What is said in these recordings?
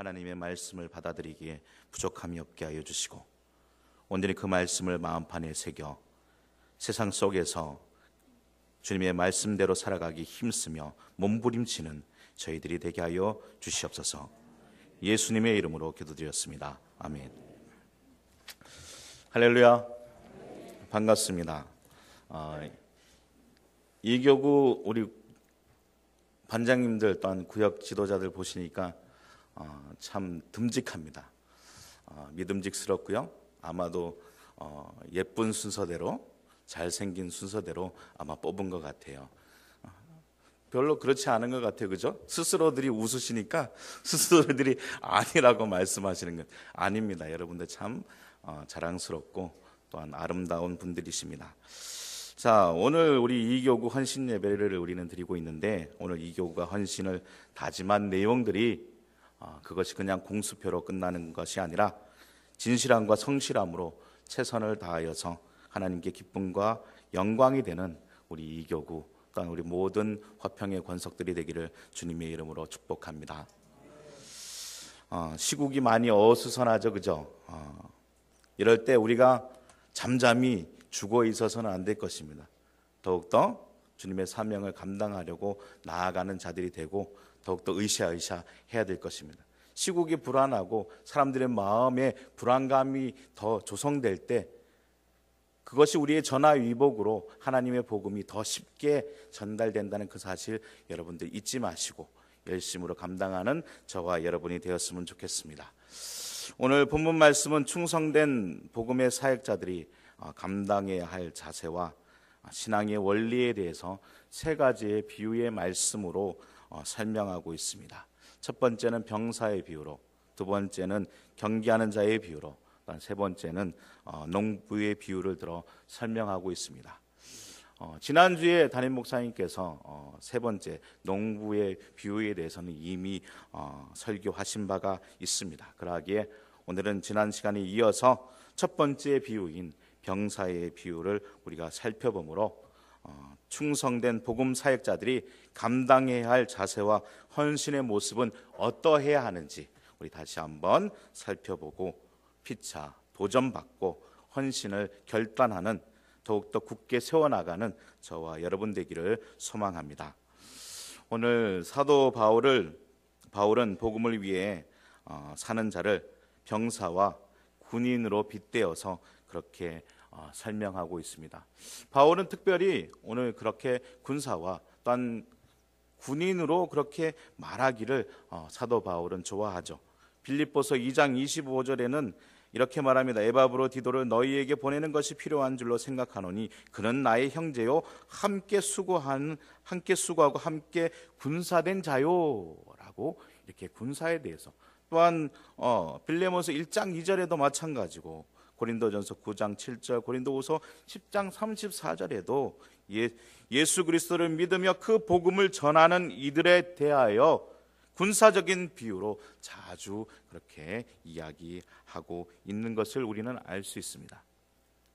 하나님의 말씀을 받아들이기에 부족함이 없게 하여 주시고, 온전히 그 말씀을 마음판에 새겨 세상 속에서 주님의 말씀대로 살아가기 힘쓰며 몸부림치는 저희들이 되게 하여 주시옵소서. 예수님의 이름으로 기도드렸습니다. 아멘. 할렐루야. 반갑습니다. 이교구 우리 반장님들 또한 구역 지도자들 보시니까 참 듬직합니다. 믿음직스럽고요. 아마도 예쁜 순서대로, 잘생긴 순서대로 아마 뽑은 것 같아요. 별로 그렇지 않은 것 같아요. 그죠? 스스로들이 웃으시니까 스스로들이 아니라고 말씀하시는 건 아닙니다. 여러분들 참 자랑스럽고 또한 아름다운 분들이십니다. 자, 오늘 우리 이교구 헌신 예배를 우리는 드리고 있는데, 오늘 이교구가 헌신을 다짐한 내용들이 그것이 그냥 공수표로 끝나는 것이 아니라 진실함과 성실함으로 최선을 다하여서 하나님께 기쁨과 영광이 되는 우리 이교구 또한 우리 모든 화평의 권속들이 되기를 주님의 이름으로 축복합니다. 시국이 많이 어수선하죠, 그죠? 이럴 때 우리가 잠잠히 죽어 있어서는 안 될 것입니다. 더욱더 주님의 사명을 감당하려고 나아가는 자들이 되고 더욱더 으쌰으쌰 해야 될 것입니다. 시국이 불안하고 사람들의 마음에 불안감이 더 조성될 때 그것이 우리의 전화위복으로 하나님의 복음이 더 쉽게 전달된다는 그 사실 여러분들 잊지 마시고 열심으로 감당하는 저와 여러분이 되었으면 좋겠습니다. 오늘 본문 말씀은 충성된 복음의 사역자들이 감당해야 할 자세와 신앙의 원리에 대해서 세 가지의 비유의 말씀으로 설명하고 있습니다. 첫 번째는 병사의 비유로, 두 번째는 경기하는 자의 비유로, 세 번째는 농부의 비유를 들어 설명하고 있습니다. 지난주에 담임 목사님께서 세 번째 농부의 비유에 대해서는 이미 설교하신 바가 있습니다. 그러기에 오늘은 지난 시간에 이어서 첫 번째 비유인 병사의 비유를 우리가 살펴보므로 충성된 복음 사역자들이 감당해야 할 자세와 헌신의 모습은 어떠해야 하는지 우리 다시 한번 살펴보고 피차 도전받고 헌신을 결단하는, 더욱더 굳게 세워나가는 저와 여러분 되기를 소망합니다. 오늘 사도 바울은 복음을 위해 사는 자를 병사와 군인으로 빗대어서 그렇게 설명하고 있습니다. 바울은 특별히 오늘 그렇게 군사와 또한 군인으로 그렇게 말하기를 사도 바울은 좋아하죠. 빌립보서 2장 25절에는 이렇게 말합니다. 에바브로 디도를 너희에게 보내는 것이 필요한 줄로 생각하노니 그는 나의 형제요 함께 수고하고 함께 군사된 자요 라고 이렇게 군사에 대해서, 또한 빌레몬서 1장 2절에도 마찬가지고 고린도전서 9장 7절, 고린도후서 10장 34절에도 예수 그리스도를 믿으며 그 복음을 전하는 이들에 대하여 군사적인 비유로 자주 그렇게 이야기하고 있는 것을 우리는 알 수 있습니다.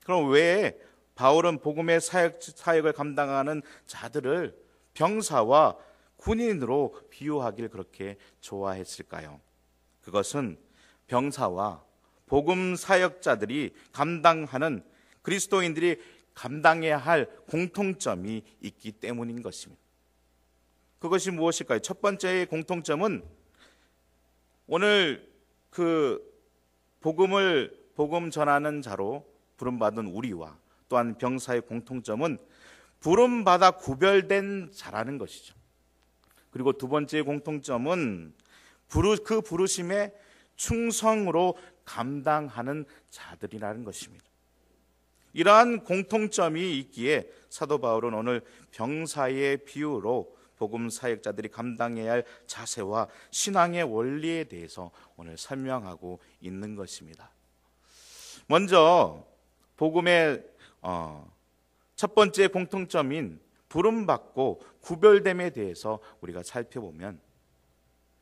그럼 왜 바울은 복음의 사역을 감당하는 자들을 병사와 군인으로 비유하길 그렇게 좋아했을까요? 그것은 병사와 복음 사역자들이 감당하는, 그리스도인들이 감당해야 할 공통점이 있기 때문인 것입니다. 그것이 무엇일까요? 첫 번째의 공통점은 오늘 그 복음 전하는 자로 부름받은 우리와 또한 병사의 공통점은 부름받아 구별된 자라는 것이죠. 그리고 두 번째의 공통점은 그 부르심에 충성으로 감당하는 자들이라는 것입니다. 이러한 공통점이 있기에 사도 바울은 오늘 병사의 비유로 복음 사역자들이 감당해야 할 자세와 신앙의 원리에 대해서 오늘 설명하고 있는 것입니다. 먼저 복음의 첫 번째 공통점인 부름받고 구별됨에 대해서 우리가 살펴보면,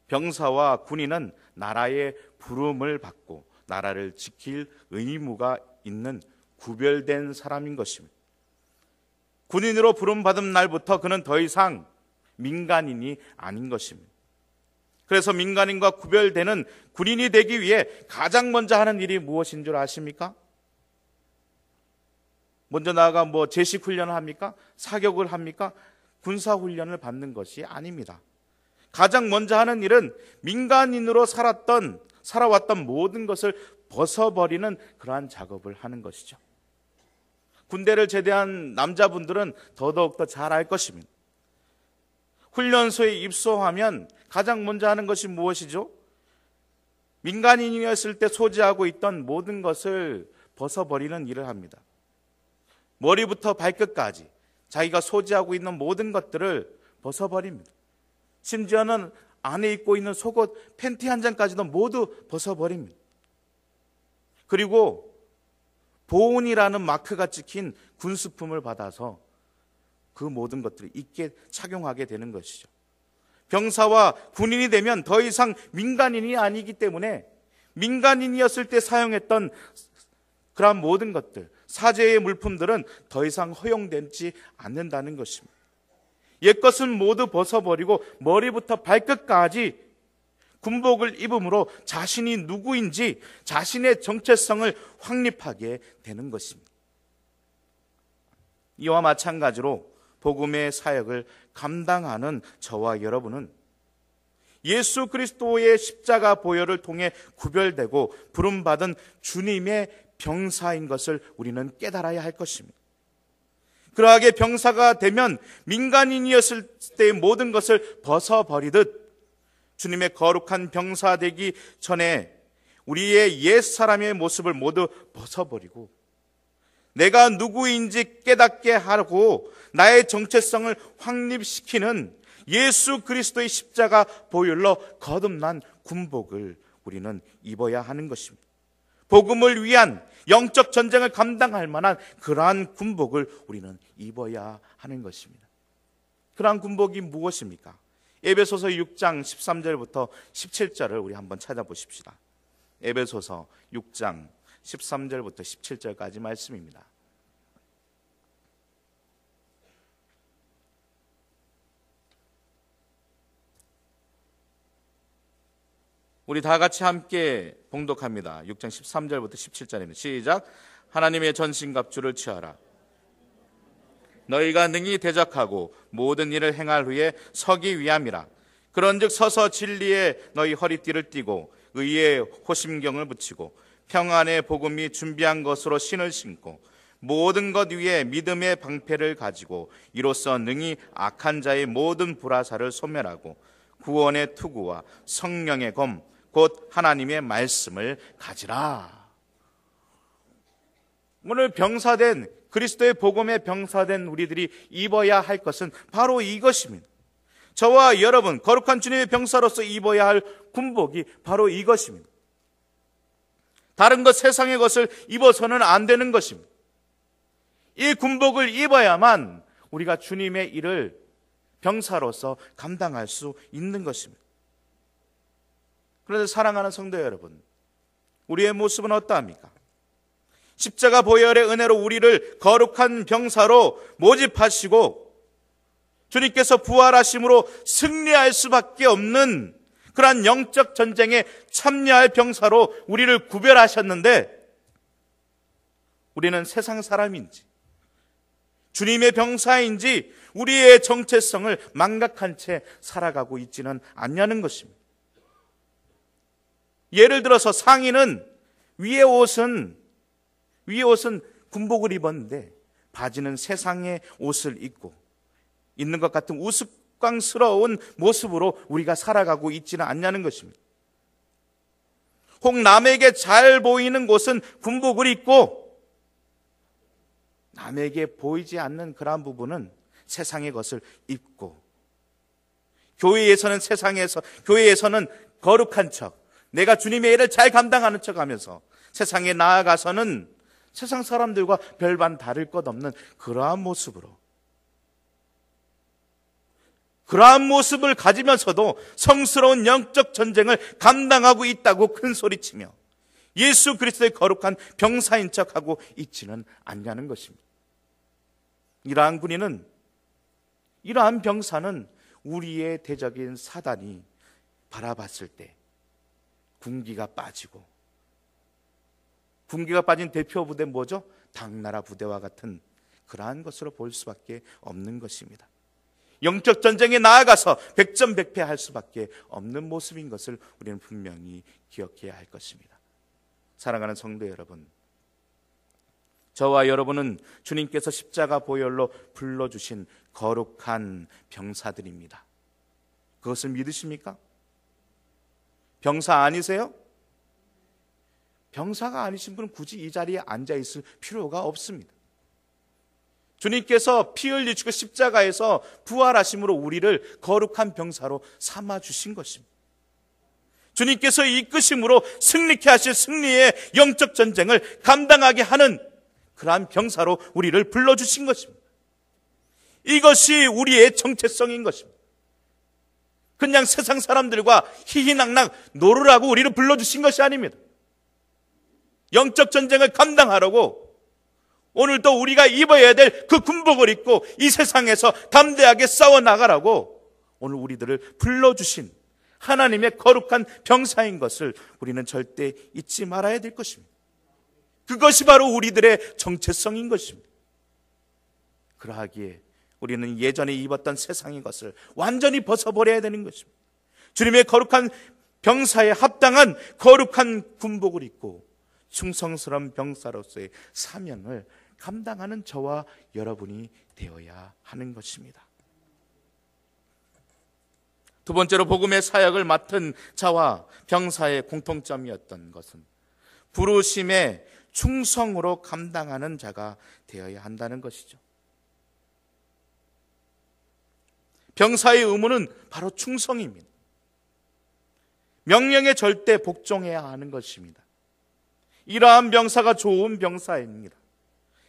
병사와 군인은 나라의 부름을 받고 나라를 지킬 의무가 있는 구별된 사람인 것입니다. 군인으로 부름받은 날부터 그는 더 이상 민간인이 아닌 것입니다. 그래서 민간인과 구별되는 군인이 되기 위해 가장 먼저 하는 일이 무엇인 줄 아십니까? 먼저 나아가 제식 훈련을 합니까? 사격을 합니까? 군사 훈련을 받는 것이 아닙니다. 가장 먼저 하는 일은 민간인으로 살아왔던 모든 것을 벗어버리는 그러한 작업을 하는 것이죠. 군대를 제대한 남자분들은 더더욱 더 잘 알 것입니다. 훈련소에 입소하면 가장 먼저 하는 것이 무엇이죠? 민간인이었을 때 소지하고 있던 모든 것을 벗어버리는 일을 합니다. 머리부터 발끝까지 자기가 소지하고 있는 모든 것들을 벗어버립니다. 심지어는 안에 입고 있는 속옷, 팬티 한 장까지도 모두 벗어버립니다. 그리고 보온이라는 마크가 찍힌 군수품을 받아서 그 모든 것들을 입게 착용하게 되는 것이죠. 병사와 군인이 되면 더 이상 민간인이 아니기 때문에 민간인이었을 때 사용했던 그러한 모든 것들, 사제의 물품들은 더 이상 허용되지 않는다는 것입니다. 옛것은 모두 벗어버리고 머리부터 발끝까지 군복을 입음으로 자신이 누구인지 자신의 정체성을 확립하게 되는 것입니다. 이와 마찬가지로 복음의 사역을 감당하는 저와 여러분은 예수 그리스도의 십자가 보혈을 통해 구별되고 부름받은 주님의 병사인 것을 우리는 깨달아야 할 것입니다. 그러하게 병사가 되면 민간인이었을 때의 모든 것을 벗어버리듯 주님의 거룩한 병사 되기 전에 우리의 옛사람의 모습을 모두 벗어버리고 내가 누구인지 깨닫게 하고 나의 정체성을 확립시키는 예수 그리스도의 십자가 보혈로 거듭난 군복을 우리는 입어야 하는 것입니다. 복음을 위한 영적 전쟁을 감당할 만한 그러한 군복을 우리는 입어야 하는 것입니다. 그러한 군복이 무엇입니까? 에베소서 6장 13절부터 17절을 우리 한번 찾아보십시다. 에베소서 6장 13절부터 17절까지 말씀입니다. 우리 다 같이 함께 봉독합니다. 6장 13절부터 17절입니다. 시작. 하나님의 전신갑주를 취하라. 너희가 능히 대적하고 모든 일을 행할 후에 서기 위함이라. 그런즉 서서 진리에 너희 허리띠를 띠고 의의 호심경을 붙이고 평안의 복음이 준비한 것으로 신을 신고 모든 것 위에 믿음의 방패를 가지고 이로써 능히 악한 자의 모든 불화살을 소멸하고 구원의 투구와 성령의 검 곧 하나님의 말씀을 가지라. 오늘 병사된 그리스도의 복음의 병사된 우리들이 입어야 할 것은 바로 이것입니다. 저와 여러분 거룩한 주님의 병사로서 입어야 할 군복이 바로 이것입니다. 다른 것 세상의 것을 입어서는 안 되는 것입니다. 이 군복을 입어야만 우리가 주님의 일을 병사로서 감당할 수 있는 것입니다. 그런데 사랑하는 성도 여러분, 우리의 모습은 어떠합니까? 십자가 보혈의 은혜로 우리를 거룩한 병사로 모집하시고 주님께서 부활하심으로 승리할 수밖에 없는 그러한 영적 전쟁에 참여할 병사로 우리를 구별하셨는데 우리는 세상 사람인지 주님의 병사인지 우리의 정체성을 망각한 채 살아가고 있지는 않냐는 것입니다. 예를 들어서 상의는 위에 옷은 군복을 입었는데 바지는 세상의 옷을 입고 있는 것 같은 우스꽝스러운 모습으로 우리가 살아가고 있지는 않냐는 것입니다. 혹 남에게 잘 보이는 곳은 군복을 입고 남에게 보이지 않는 그러한 부분은 세상의 것을 입고 교회에서는 거룩한 척, 내가 주님의 일을 잘 감당하는 척하면서 세상에 나아가서는 세상 사람들과 별반 다를 것 없는 그러한 모습을 가지면서도 성스러운 영적 전쟁을 감당하고 있다고 큰 소리치며 예수 그리스도의 거룩한 병사인 척하고 있지는 않냐는 것입니다. 이러한 군인은, 이러한 병사는 우리의 대적인 사단이 바라봤을 때 군기가 빠지고, 군기가 빠진 대표 부대 뭐죠? 당나라 부대와 같은 그러한 것으로 볼 수밖에 없는 것입니다. 영적 전쟁에 나아가서 백전백패할 수밖에 없는 모습인 것을 우리는 분명히 기억해야 할 것입니다. 사랑하는 성도 여러분, 저와 여러분은 주님께서 십자가 보혈로 불러주신 거룩한 병사들입니다. 그것을 믿으십니까? 병사 아니세요? 병사가 아니신 분은 굳이 이 자리에 앉아 있을 필요가 없습니다. 주님께서 피 흘리시고 십자가에서 부활하심으로 우리를 거룩한 병사로 삼아주신 것입니다. 주님께서 이끄심으로 승리케 하실 승리의 영적 전쟁을 감당하게 하는 그러한 병사로 우리를 불러주신 것입니다. 이것이 우리의 정체성인 것입니다. 그냥 세상 사람들과 희희낙낙 놀으라고 우리를 불러주신 것이 아닙니다. 영적 전쟁을 감당하라고 오늘도 우리가 입어야 될 그 군복을 입고 이 세상에서 담대하게 싸워나가라고 오늘 우리들을 불러주신 하나님의 거룩한 병사인 것을 우리는 절대 잊지 말아야 될 것입니다. 그것이 바로 우리들의 정체성인 것입니다. 그러하기에 우리는 예전에 입었던 세상의 것을 완전히 벗어버려야 되는 것입니다. 주님의 거룩한 병사에 합당한 거룩한 군복을 입고 충성스러운 병사로서의 사명을 감당하는 저와 여러분이 되어야 하는 것입니다. 두 번째로 복음의 사역을 맡은 자와 병사의 공통점이었던 것은 부르심의 충성으로 감당하는 자가 되어야 한다는 것이죠. 병사의 의무는 바로 충성입니다. 명령에 절대 복종해야 하는 것입니다. 이러한 병사가 좋은 병사입니다.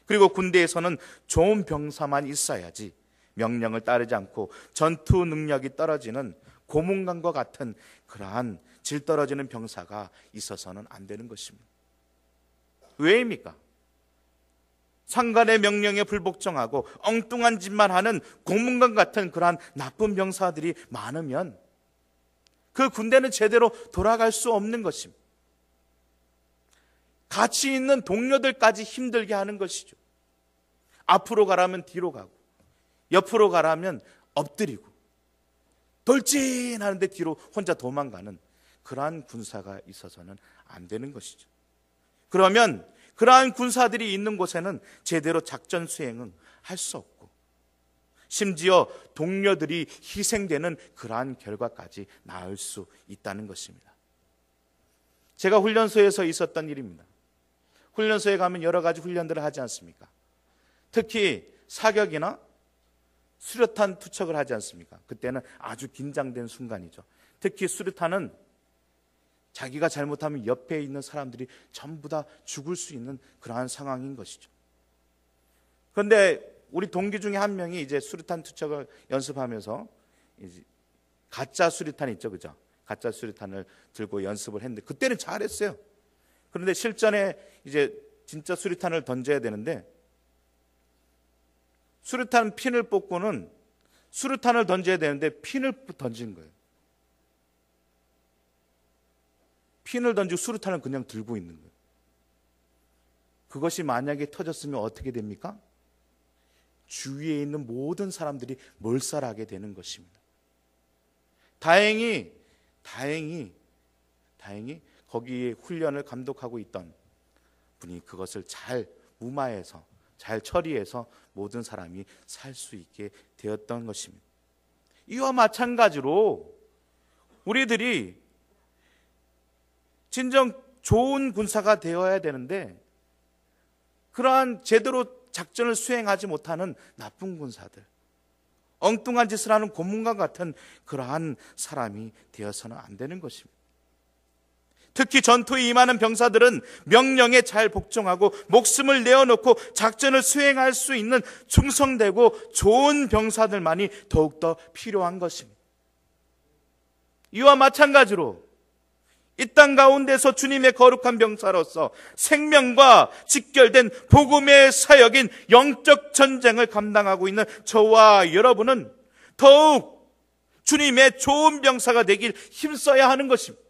그리고 군대에서는 좋은 병사만 있어야지 명령을 따르지 않고 전투 능력이 떨어지는 고문관과 같은 그러한 질 떨어지는 병사가 있어서는 안 되는 것입니다. 왜입니까? 상관의 명령에 불복종하고 엉뚱한 짓만 하는 고문관 같은 그러한 나쁜 병사들이 많으면 그 군대는 제대로 돌아갈 수 없는 것입니다. 같이 있는 동료들까지 힘들게 하는 것이죠. 앞으로 가라면 뒤로 가고, 옆으로 가라면 엎드리고, 돌진하는데 뒤로 혼자 도망가는 그러한 군사가 있어서는 안 되는 것이죠. 그러면 그러한 군사들이 있는 곳에는 제대로 작전 수행은 할 수 없고, 심지어 동료들이 희생되는 그러한 결과까지 낳을 수 있다는 것입니다. 제가 훈련소에서 있었던 일입니다. 훈련소에 가면 여러 가지 훈련들을 하지 않습니까? 특히 사격이나 수류탄 투척을 하지 않습니까? 그때는 아주 긴장된 순간이죠. 특히 수류탄은 자기가 잘못하면 옆에 있는 사람들이 전부 다 죽을 수 있는 그러한 상황인 것이죠. 그런데 우리 동기 중에 한 명이 이제 수류탄 투척을 연습하면서 이제 가짜 수류탄 있죠, 그죠? 가짜 수류탄을 들고 연습을 했는데 그때는 잘했어요. 그런데 실전에 이제 진짜 수류탄을 던져야 되는데 수류탄 핀을 뽑고는 수류탄을 던져야 되는데 핀을 던진 거예요. 핀을 던지고 수류탄을 그냥 들고 있는 거예요. 그것이 만약에 터졌으면 어떻게 됩니까? 주위에 있는 모든 사람들이 몰살하게 되는 것입니다. 다행히 거기에 훈련을 감독하고 있던 분이 그것을 잘 무마해서 잘 처리해서 모든 사람이 살 수 있게 되었던 것입니다. 이와 마찬가지로 우리들이 진정 좋은 군사가 되어야 되는데 그러한 제대로 작전을 수행하지 못하는 나쁜 군사들, 엉뚱한 짓을 하는 고문관 같은 그러한 사람이 되어서는 안 되는 것입니다. 특히 전투에 임하는 병사들은 명령에 잘 복종하고 목숨을 내어놓고 작전을 수행할 수 있는 충성되고 좋은 병사들만이 더욱더 필요한 것입니다. 이와 마찬가지로 이 땅 가운데서 주님의 거룩한 병사로서 생명과 직결된 복음의 사역인 영적 전쟁을 감당하고 있는 저와 여러분은 더욱 주님의 좋은 병사가 되길 힘써야 하는 것입니다.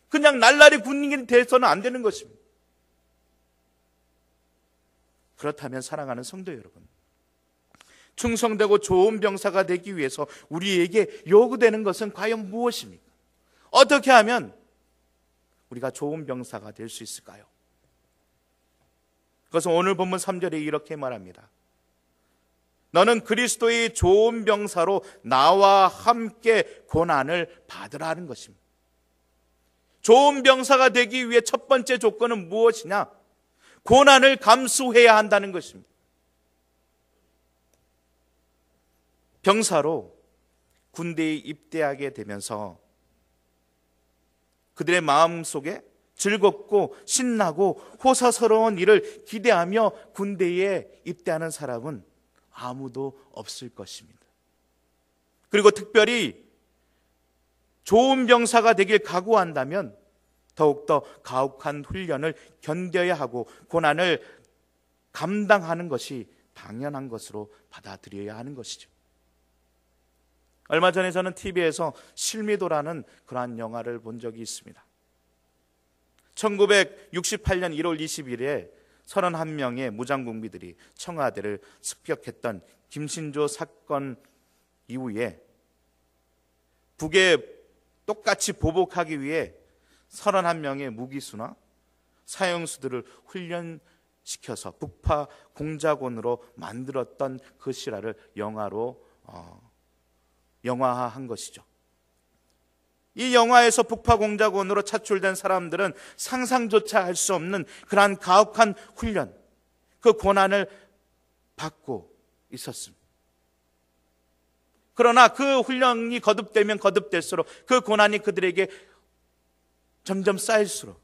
그냥 날라리 군인이 돼서는 안 되는 것입니다. 그렇다면 사랑하는 성도 여러분, 충성되고 좋은 병사가 되기 위해서 우리에게 요구되는 것은 과연 무엇입니까? 어떻게 하면 우리가 좋은 병사가 될 수 있을까요? 그래서 오늘 본문 3절에 이렇게 말합니다. 너는 그리스도의 좋은 병사로 나와 함께 고난을 받으라는 것입니다. 좋은 병사가 되기 위해 첫 번째 조건은 무엇이냐? 고난을 감수해야 한다는 것입니다. 병사로 군대에 입대하게 되면서 그들의 마음속에 즐겁고 신나고 호사스러운 일을 기대하며 군대에 입대하는 사람은 아무도 없을 것입니다. 그리고 특별히 좋은 병사가 되길 각오한다면 더욱더 가혹한 훈련을 견뎌야 하고 고난을 감당하는 것이 당연한 것으로 받아들여야 하는 것이죠. 얼마 전에 저는 TV에서 실미도라는 그러한 영화를 본 적이 있습니다. 1968년 1월 20일에 31명의 무장공비들이 청와대를 습격했던 김신조 사건 이후에 북에 똑같이 보복하기 위해 31명의 무기수나 사형수들을 훈련시켜서 북파 공작원으로 만들었던 그 실화를 영화화한 것이죠. 이 영화에서 북파 공작원으로 차출된 사람들은 상상조차 할 수 없는 그러한 가혹한 훈련, 그 고난을 받고 있었습니다. 그러나 그 훈련이 거듭되면 거듭될수록 그 고난이 그들에게 점점 쌓일수록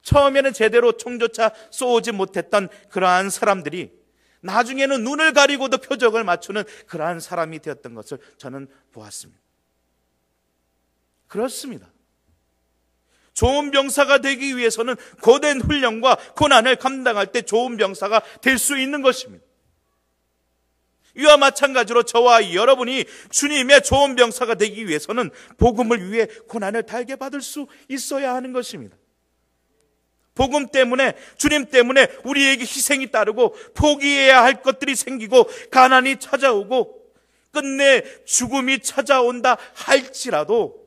처음에는 제대로 총조차 쏘지 못했던 그러한 사람들이 나중에는 눈을 가리고도 표적을 맞추는 그러한 사람이 되었던 것을 저는 보았습니다. 그렇습니다. 좋은 병사가 되기 위해서는 고된 훈련과 고난을 감당할 때 좋은 병사가 될 수 있는 것입니다. 이와 마찬가지로 저와 여러분이 주님의 좋은 병사가 되기 위해서는 복음을 위해 고난을 달게 받을 수 있어야 하는 것입니다. 복음 때문에, 주님 때문에 우리에게 희생이 따르고 포기해야 할 것들이 생기고 가난이 찾아오고 끝내 죽음이 찾아온다 할지라도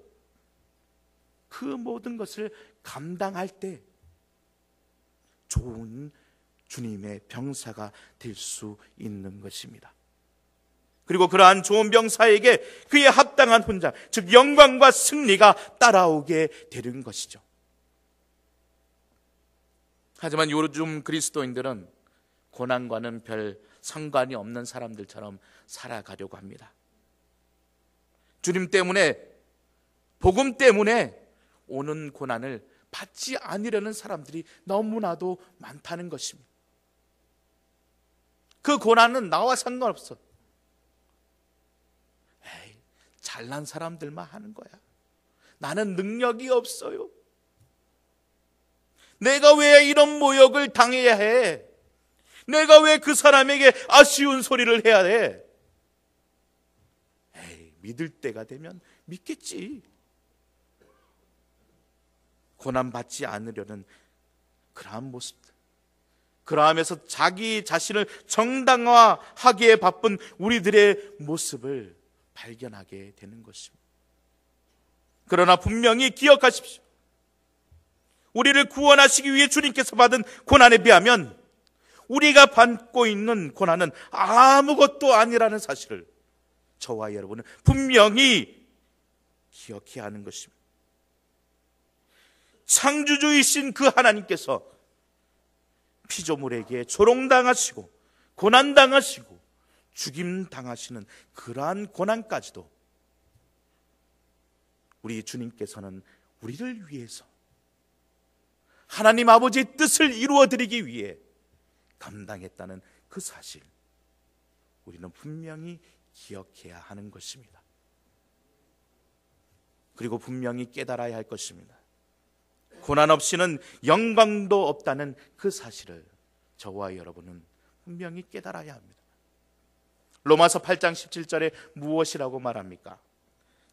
그 모든 것을 감당할 때 좋은 주님의 병사가 될 수 있는 것입니다. 그리고 그러한 좋은 병사에게 그에 합당한 훈장, 즉 영광과 승리가 따라오게 되는 것이죠. 하지만 요즘 그리스도인들은 고난과는 별 상관이 없는 사람들처럼 살아가려고 합니다. 주님 때문에, 복음 때문에 오는 고난을 받지 않으려는 사람들이 너무나도 많다는 것입니다. 그 고난은 나와 상관없어. 에이, 잘난 사람들만 하는 거야. 나는 능력이 없어요. 내가 왜 이런 모욕을 당해야 해? 내가 왜 그 사람에게 아쉬운 소리를 해야 해? 에이, 믿을 때가 되면 믿겠지. 고난받지 않으려는 그러한 모습들, 그러하면서 자기 자신을 정당화하기에 바쁜 우리들의 모습을 발견하게 되는 것입니다. 그러나 분명히 기억하십시오. 우리를 구원하시기 위해 주님께서 받은 고난에 비하면 우리가 받고 있는 고난은 아무것도 아니라는 사실을 저와 여러분은 분명히 기억해야 하는 것입니다. 창조주이신 그 하나님께서 피조물에게 조롱당하시고 고난당하시고 죽임당하시는 그러한 고난까지도 우리 주님께서는 우리를 위해서 하나님 아버지의 뜻을 이루어드리기 위해 감당했다는 그 사실, 우리는 분명히 기억해야 하는 것입니다. 그리고 분명히 깨달아야 할 것입니다. 고난 없이는 영광도 없다는 그 사실을 저와 여러분은 분명히 깨달아야 합니다. 로마서 8장 17절에 무엇이라고 말합니까?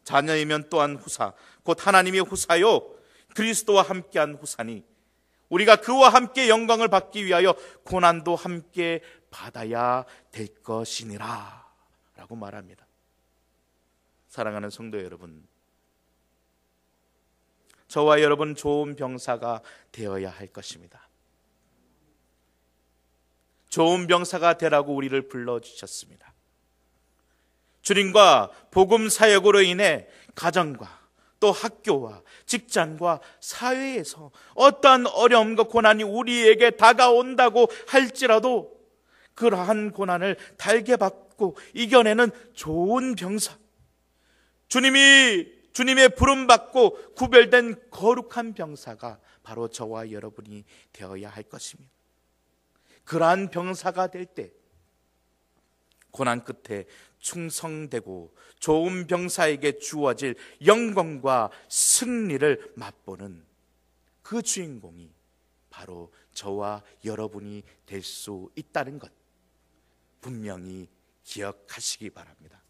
자녀이면 또한 후사, 곧 하나님의 후사요 그리스도와 함께한 후사니 우리가 그와 함께 영광을 받기 위하여 고난도 함께 받아야 될 것이니라 라고 말합니다. 사랑하는 성도 여러분, 저와 여러분 좋은 병사가 되어야 할 것입니다. 좋은 병사가 되라고 우리를 불러주셨습니다. 주님과 복음 사역으로 인해 가정과 또 학교와 직장과 사회에서 어떠한 어려움과 고난이 우리에게 다가온다고 할지라도 그러한 고난을 달게 받고 이겨내는 좋은 병사, 주님의 부름받고 구별된 거룩한 병사가 바로 저와 여러분이 되어야 할 것입니다. 그러한 병사가 될 때 고난 끝에 충성되고 좋은 병사에게 주어질 영광과 승리를 맛보는 그 주인공이 바로 저와 여러분이 될 수 있다는 것 분명히 기억하시기 바랍니다.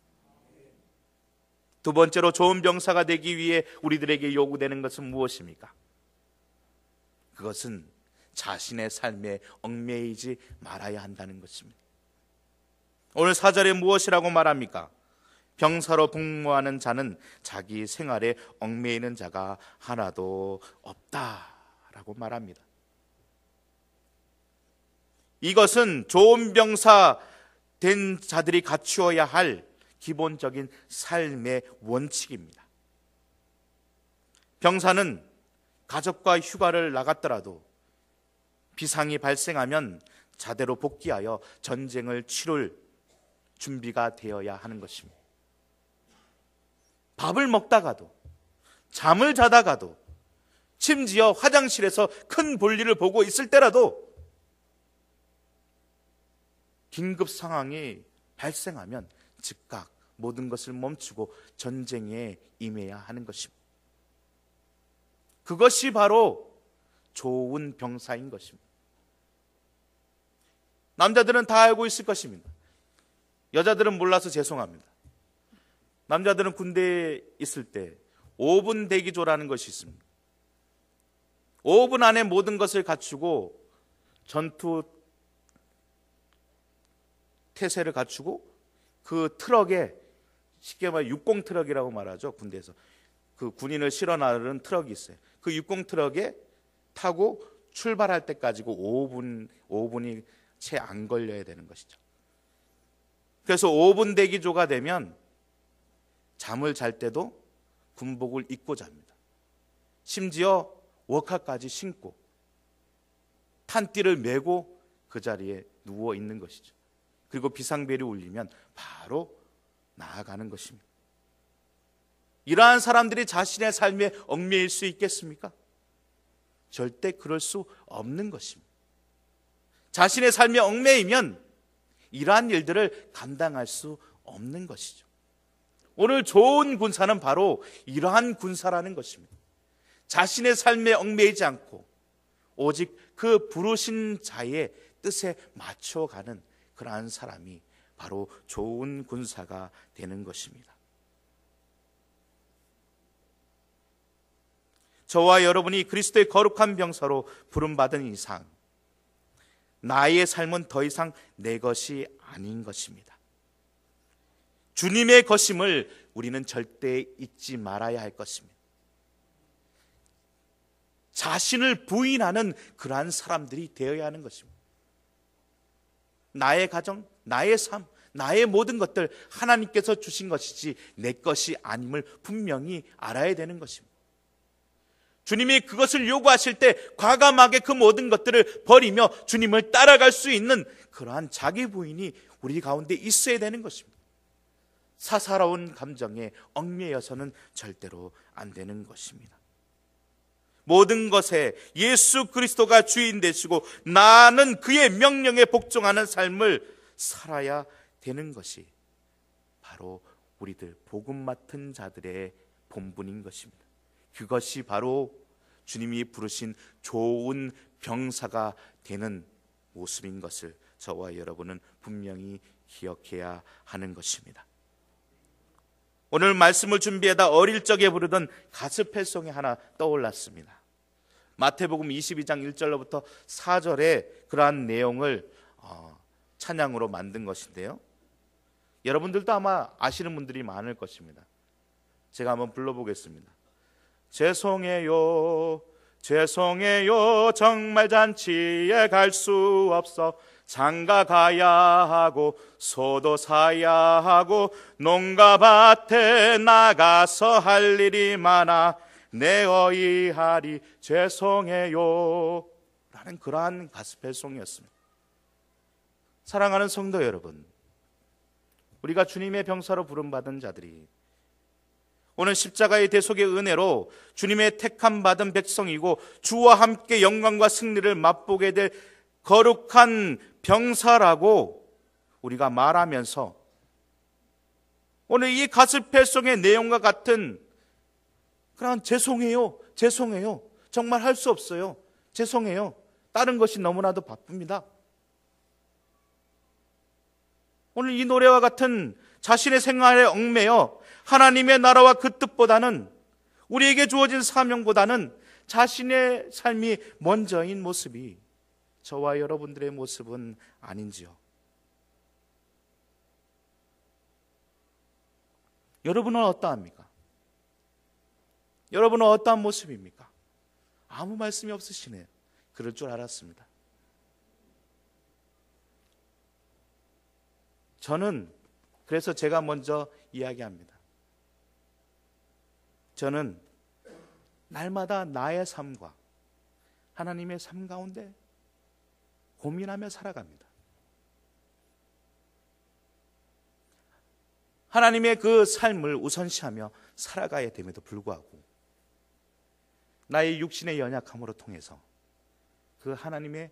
두 번째로 좋은 병사가 되기 위해 우리들에게 요구되는 것은 무엇입니까? 그것은 자신의 삶에 얽매이지 말아야 한다는 것입니다. 오늘 4절에 무엇이라고 말합니까? 병사로 복무하는 자는 자기 생활에 얽매이는 자가 하나도 없다라고 말합니다. 이것은 좋은 병사 된 자들이 갖추어야 할 기본적인 삶의 원칙입니다. 병사는 가족과 휴가를 나갔더라도 비상이 발생하면 자대로 복귀하여 전쟁을 치룰 준비가 되어야 하는 것입니다. 밥을 먹다가도 잠을 자다가도 심지어 화장실에서 큰 볼일을 보고 있을 때라도 긴급 상황이 발생하면 즉각 모든 것을 멈추고 전쟁에 임해야 하는 것입니다. 그것이 바로 좋은 병사인 것입니다. 남자들은 다 알고 있을 것입니다. 여자들은 몰라서 죄송합니다. 남자들은 군대에 있을 때 5분 대기조라는 것이 있습니다. 5분 안에 모든 것을 갖추고 전투 태세를 갖추고 그 트럭에 쉽게 말해 60 트럭이라고 말하죠. 군대에서 그 군인을 실어 나르는 트럭이 있어요. 그 60 트럭에 타고 출발할 때까지고 5분이 채 안 걸려야 되는 것이죠. 그래서 5분 대기조가 되면 잠을 잘 때도 군복을 입고 잡니다. 심지어 워카까지 신고 탄띠를 메고 그 자리에 누워 있는 것이죠. 그리고 비상벨이 울리면 바로 나아가는 것입니다. 이러한 사람들이 자신의 삶에 얽매일 수 있겠습니까? 절대 그럴 수 없는 것입니다. 자신의 삶에 얽매이면 이러한 일들을 감당할 수 없는 것이죠. 오늘 좋은 군사는 바로 이러한 군사라는 것입니다. 자신의 삶에 얽매이지 않고 오직 그 부르신 자의 뜻에 맞춰가는 그러한 사람이 바로 좋은 군사가 되는 것입니다. 저와 여러분이 그리스도의 거룩한 병사로 부름받은 이상 나의 삶은 더 이상 내 것이 아닌 것입니다. 주님의 것임을 우리는 절대 잊지 말아야 할 것입니다. 자신을 부인하는 그러한 사람들이 되어야 하는 것입니다. 나의 가정, 나의 삶, 나의 모든 것들 하나님께서 주신 것이지 내 것이 아님을 분명히 알아야 되는 것입니다. 주님이 그것을 요구하실 때 과감하게 그 모든 것들을 버리며 주님을 따라갈 수 있는 그러한 자기 부인이 우리 가운데 있어야 되는 것입니다. 사사로운 감정에 얽매여서는 절대로 안 되는 것입니다. 모든 것에 예수 그리스도가 주인 되시고 나는 그의 명령에 복종하는 삶을 살아야 되는 것이 바로 우리들 복음 맡은 자들의 본분인 것입니다. 그것이 바로 주님이 부르신 좋은 병사가 되는 모습인 것을 저와 여러분은 분명히 기억해야 하는 것입니다. 오늘 말씀을 준비하다 어릴 적에 부르던 가스펠송이 하나 떠올랐습니다. 마태복음 22장 1절로부터 4절에 그러한 내용을 찬양으로 만든 것인데요, 여러분들도 아마 아시는 분들이 많을 것입니다. 제가 한번 불러보겠습니다. 죄송해요, 죄송해요, 정말 잔치에 갈 수 없어. 장가 가야 하고 소도 사야 하고 농가 밭에 나가서 할 일이 많아 내 어이하리 죄송해요 라는 그러한 가스펠송이었습니다. 사랑하는 성도 여러분, 우리가 주님의 병사로 부름받은 자들이 오늘 십자가의 대속의 은혜로 주님의 택함 받은 백성이고 주와 함께 영광과 승리를 맛보게 될 거룩한 병사라고 우리가 말하면서 오늘 이 가스펠송의 내용과 같은 그런 죄송해요, 죄송해요, 정말 할 수 없어요, 죄송해요, 다른 것이 너무나도 바쁩니다. 오늘 이 노래와 같은 자신의 생활에 얽매여 하나님의 나라와 그 뜻보다는, 우리에게 주어진 사명보다는 자신의 삶이 먼저인 모습이 저와 여러분들의 모습은 아닌지요? 여러분은 어떠합니까? 여러분은 어떠한 모습입니까? 아무 말씀이 없으시네요. 그럴 줄 알았습니다. 저는 그래서 제가 먼저 이야기합니다. 저는 날마다 나의 삶과 하나님의 삶 가운데 고민하며 살아갑니다. 하나님의 그 삶을 우선시하며 살아가야 됨에도 불구하고 나의 육신의 연약함으로 통해서 그 하나님의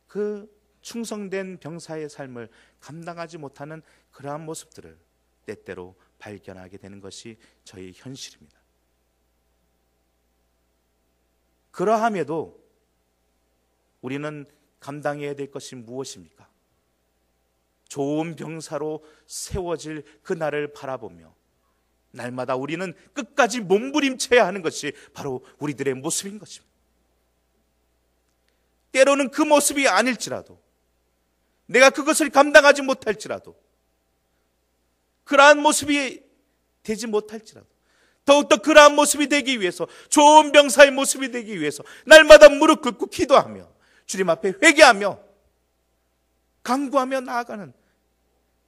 그 충성된 병사의 삶을 감당하지 못하는 그러한 모습들을 때때로 발견하게 되는 것이 저의 현실입니다. 그러함에도 우리는 감당해야 될 것이 무엇입니까? 좋은 병사로 세워질 그날을 바라보며 날마다 우리는 끝까지 몸부림쳐야 하는 것이 바로 우리들의 모습인 것입니다. 때로는 그 모습이 아닐지라도, 내가 그것을 감당하지 못할지라도, 그러한 모습이 되지 못할지라도 더욱더 그러한 모습이 되기 위해서, 좋은 병사의 모습이 되기 위해서 날마다 무릎 꿇고 기도하며 주님 앞에 회개하며 간구하며 나아가는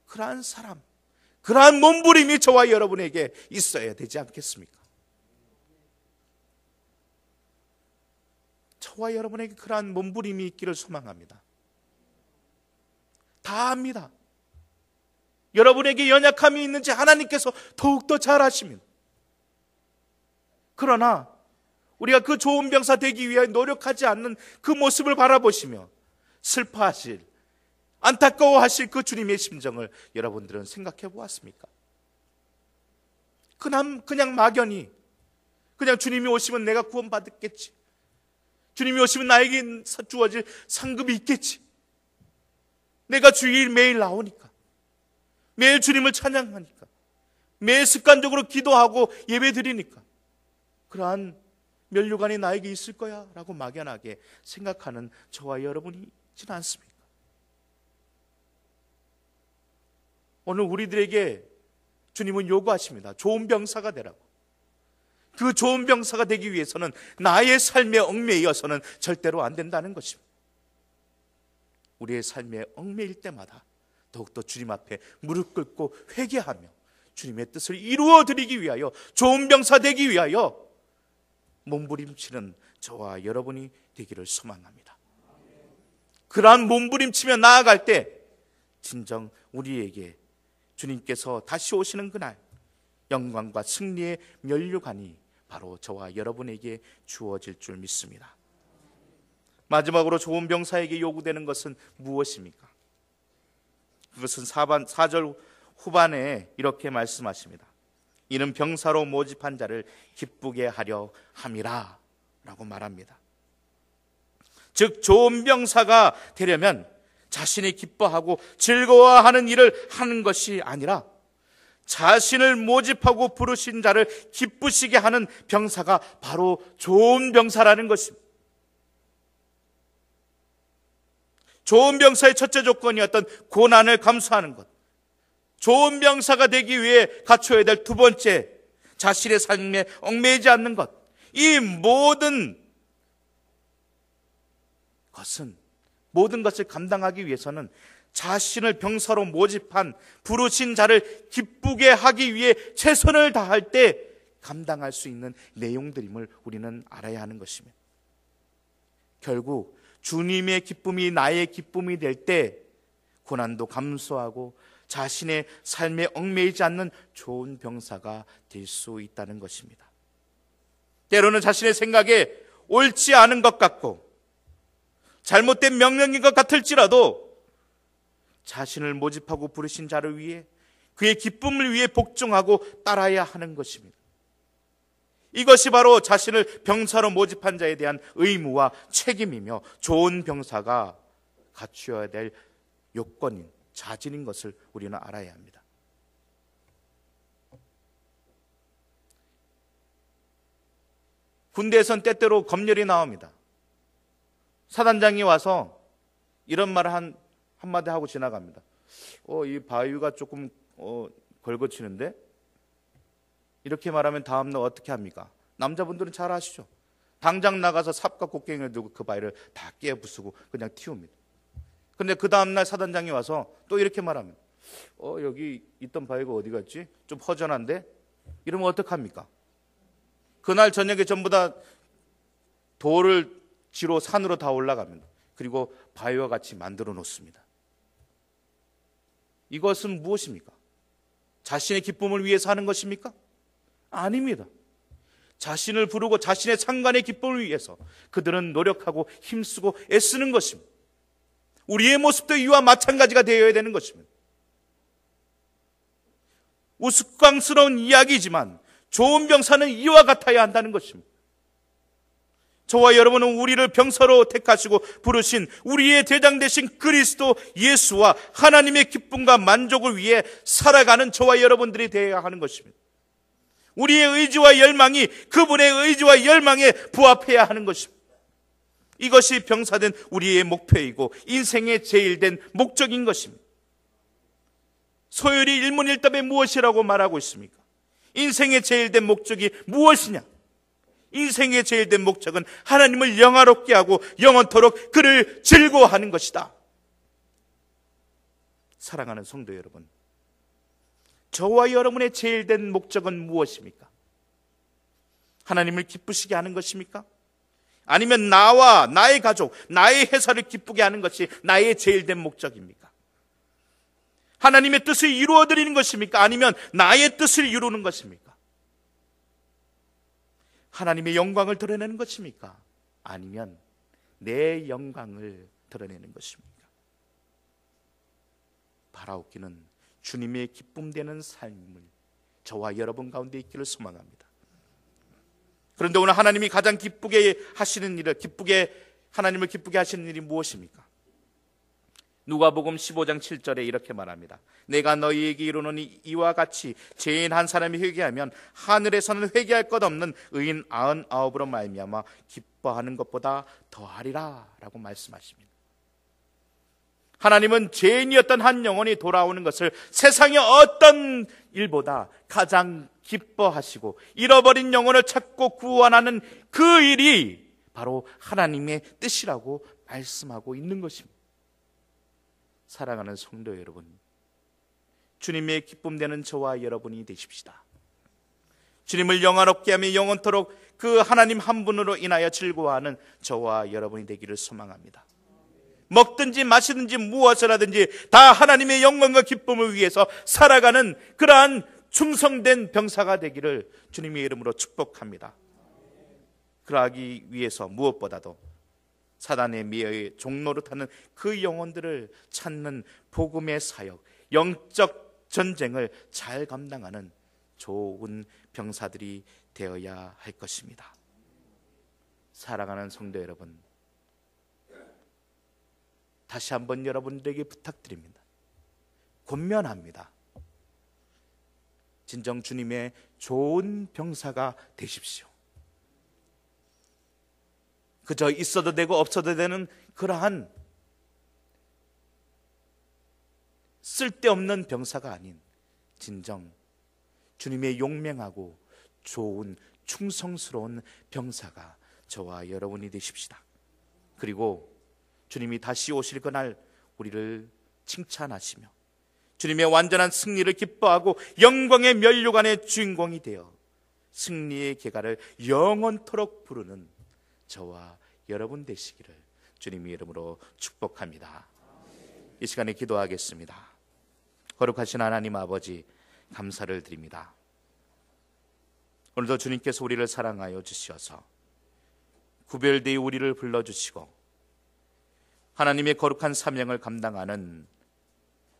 그러한 사람, 그러한 몸부림이 저와 여러분에게 있어야 되지 않겠습니까? 저와 여러분에게 그러한 몸부림이 있기를 소망합니다. 다 압니다. 여러분에게 연약함이 있는지 하나님께서 더욱더 잘 아십니다. 그러나 우리가 그 좋은 병사 되기 위해 노력하지 않는 그 모습을 바라보시며 슬퍼하실, 안타까워하실 그 주님의 심정을 여러분들은 생각해 보았습니까? 그냥 막연히 그냥 주님이 오시면 내가 구원받겠지, 주님이 오시면 나에게 주어질 상급이 있겠지, 내가 주일 매일 나오니까, 매일 주님을 찬양하니까, 매일 습관적으로 기도하고 예배 드리니까 그러한 면류관이 나에게 있을 거야 라고 막연하게 생각하는 저와 여러분이 있지는 않습니까? 오늘 우리들에게 주님은 요구하십니다. 좋은 병사가 되라고. 그 좋은 병사가 되기 위해서는 나의 삶에 얽매이어서는 절대로 안 된다는 것입니다. 우리의 삶에 얽매일 때마다 더욱더 주님 앞에 무릎 꿇고 회개하며 주님의 뜻을 이루어드리기 위하여, 좋은 병사 되기 위하여 몸부림치는 저와 여러분이 되기를 소망합니다. 그러한 몸부림치며 나아갈 때 진정 우리에게 주님께서 다시 오시는 그날 영광과 승리의 면류관이 바로 저와 여러분에게 주어질 줄 믿습니다. 마지막으로 좋은 병사에게 요구되는 것은 무엇입니까? 그것은 4절 후반에 이렇게 말씀하십니다. 이는 병사로 모집한 자를 기쁘게 하려 함이라 라고 말합니다. 즉 좋은 병사가 되려면 자신이 기뻐하고 즐거워하는 일을 하는 것이 아니라 자신을 모집하고 부르신 자를 기쁘시게 하는 병사가 바로 좋은 병사라는 것입니다. 좋은 병사의 첫째 조건이었던 고난을 감수하는 것, 좋은 병사가 되기 위해 갖춰야 될 두 번째, 자신의 삶에 얽매이지 않는 것. 이 모든 것을 감당하기 위해서는 자신을 병사로 모집한 부르신 자를 기쁘게 하기 위해 최선을 다할 때 감당할 수 있는 내용들임을 우리는 알아야 하는 것입니다. 결국 주님의 기쁨이 나의 기쁨이 될 때 고난도 감수하고 자신의 삶에 얽매이지 않는 좋은 병사가 될 수 있다는 것입니다. 때로는 자신의 생각에 옳지 않은 것 같고 잘못된 명령인 것 같을지라도 자신을 모집하고 부르신 자를 위해 그의 기쁨을 위해 복종하고 따라야 하는 것입니다. 이것이 바로 자신을 병사로 모집한 자에 대한 의무와 책임이며 좋은 병사가 갖추어야 될 요건인 자질인 것을 우리는 알아야 합니다. 군대에선 때때로 검열이 나옵니다. 사단장이 와서 이런 말을 한마디 하고 지나갑니다. 이 바위가 조금 걸거치는데? 이렇게 말하면 다음날 어떻게 합니까? 남자분들은 잘 아시죠? 당장 나가서 삽과 곡괭이를 들고 그 바위를 다 깨부수고 그냥 틔웁니다. 근데 그 다음날 사단장이 와서 또 이렇게 말하면 여기 있던 바위가 어디 갔지? 좀 허전한데? 이러면 어떡합니까? 그날 저녁에 전부 다 돌을 지로 산으로 다 올라갑니다. 그리고 바위와 같이 만들어 놓습니다. 이것은 무엇입니까? 자신의 기쁨을 위해서 하는 것입니까? 아닙니다. 자신을 부르고 자신의 상관의 기쁨을 위해서 그들은 노력하고 힘쓰고 애쓰는 것입니다. 우리의 모습도 이와 마찬가지가 되어야 되는 것입니다. 우스꽝스러운 이야기지만 좋은 병사는 이와 같아야 한다는 것입니다. 저와 여러분은 우리를 병사로 택하시고 부르신 우리의 대장 되신 그리스도 예수와 하나님의 기쁨과 만족을 위해 살아가는 저와 여러분들이 되어야 하는 것입니다. 우리의 의지와 열망이 그분의 의지와 열망에 부합해야 하는 것입니다. 이것이 병사된 우리의 목표이고 인생의 제일된 목적인 것입니다. 소율이 일문일답에 무엇이라고 말하고 있습니까? 인생의 제일된 목적이 무엇이냐? 인생의 제일된 목적은 하나님을 영화롭게 하고 영원토록 그를 즐거워하는 것이다. 사랑하는 성도 여러분, 저와 여러분의 제일된 목적은 무엇입니까? 하나님을 기쁘시게 하는 것입니까? 아니면 나와 나의 가족, 나의 회사를 기쁘게 하는 것이 나의 제일된 목적입니까? 하나님의 뜻을 이루어드리는 것입니까? 아니면 나의 뜻을 이루는 것입니까? 하나님의 영광을 드러내는 것입니까? 아니면 내 영광을 드러내는 것입니까? 바라옵기는 주님의 기쁨되는 삶을 저와 여러분 가운데 있기를 소망합니다. 그런데 오늘 하나님이 가장 기쁘게 하시는 일을, 하나님을 기쁘게 하시는 일이 무엇입니까? 누가복음 15장 7절에 이렇게 말합니다. 내가 너희에게 이르노니 이와 같이 죄인 한 사람이 회개하면 하늘에서는 회개할 것 없는 의인 99으로 말미암아 기뻐하는 것보다 더하리라 라고 말씀하십니다. 하나님은 죄인이었던 한 영혼이 돌아오는 것을 세상의 어떤 일보다 가장 기뻐하시고 잃어버린 영혼을 찾고 구원하는 그 일이 바로 하나님의 뜻이라고 말씀하고 있는 것입니다. 사랑하는 성도 여러분, 주님의 기쁨되는 저와 여러분이 되십시다. 주님을 영화롭게 하며 영원토록 그 하나님 한 분으로 인하여 즐거워하는 저와 여러분이 되기를 소망합니다. 먹든지 마시든지 무엇을 하든지 다 하나님의 영광과 기쁨을 위해서 살아가는 그러한 충성된 병사가 되기를 주님의 이름으로 축복합니다. 그러하기 위해서 무엇보다도 사단의 미어의 종노릇하는 그 영혼들을 찾는 복음의 사역, 영적 전쟁을 잘 감당하는 좋은 병사들이 되어야 할 것입니다. 사랑하는 성도 여러분, 다시 한번 여러분들에게 부탁드립니다. 권면합니다. 진정 주님의 좋은 병사가 되십시오. 그저 있어도 되고 없어도 되는 그러한 쓸데없는 병사가 아닌 진정 주님의 용맹하고 좋은 충성스러운 병사가 저와 여러분이 되십시다. 그리고 주님이 다시 오실 그날 우리를 칭찬하시며 주님의 완전한 승리를 기뻐하고 영광의 면류관의 주인공이 되어 승리의 계가를 영원토록 부르는 저와 여러분 되시기를 주님의 이름으로 축복합니다. 이 시간에 기도하겠습니다. 거룩하신 하나님 아버지, 감사를 드립니다. 오늘도 주님께서 우리를 사랑하여 주셔서 구별되이 우리를 불러주시고 하나님의 거룩한 사명을 감당하는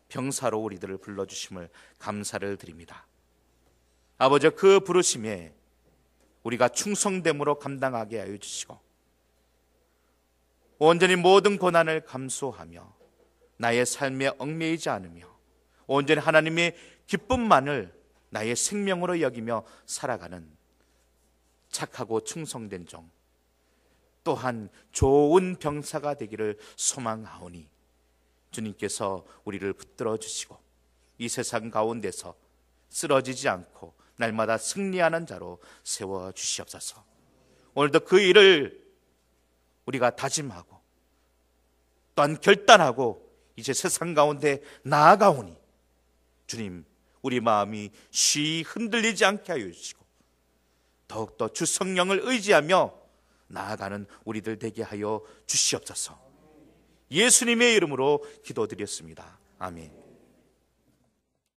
병사로 우리들을 불러주심을 감사를 드립니다. 아버지, 그 부르심에 우리가 충성됨으로 감당하게 하여 주시고 온전히 모든 고난을 감수하며 나의 삶에 얽매이지 않으며 온전히 하나님의 기쁨만을 나의 생명으로 여기며 살아가는 착하고 충성된 종, 또한 좋은 병사가 되기를 소망하오니 주님께서 우리를 붙들어 주시고 이 세상 가운데서 쓰러지지 않고 날마다 승리하는 자로 세워 주시옵소서. 오늘도 그 일을 우리가 다짐하고 또한 결단하고 이제 세상 가운데 나아가오니 주님, 우리 마음이 쉬 흔들리지 않게 하여 주시고 더욱더 주 성령을 의지하며 나아가는 우리들 되게 하여 주시옵소서. 예수님의 이름으로 기도드렸습니다. 아멘.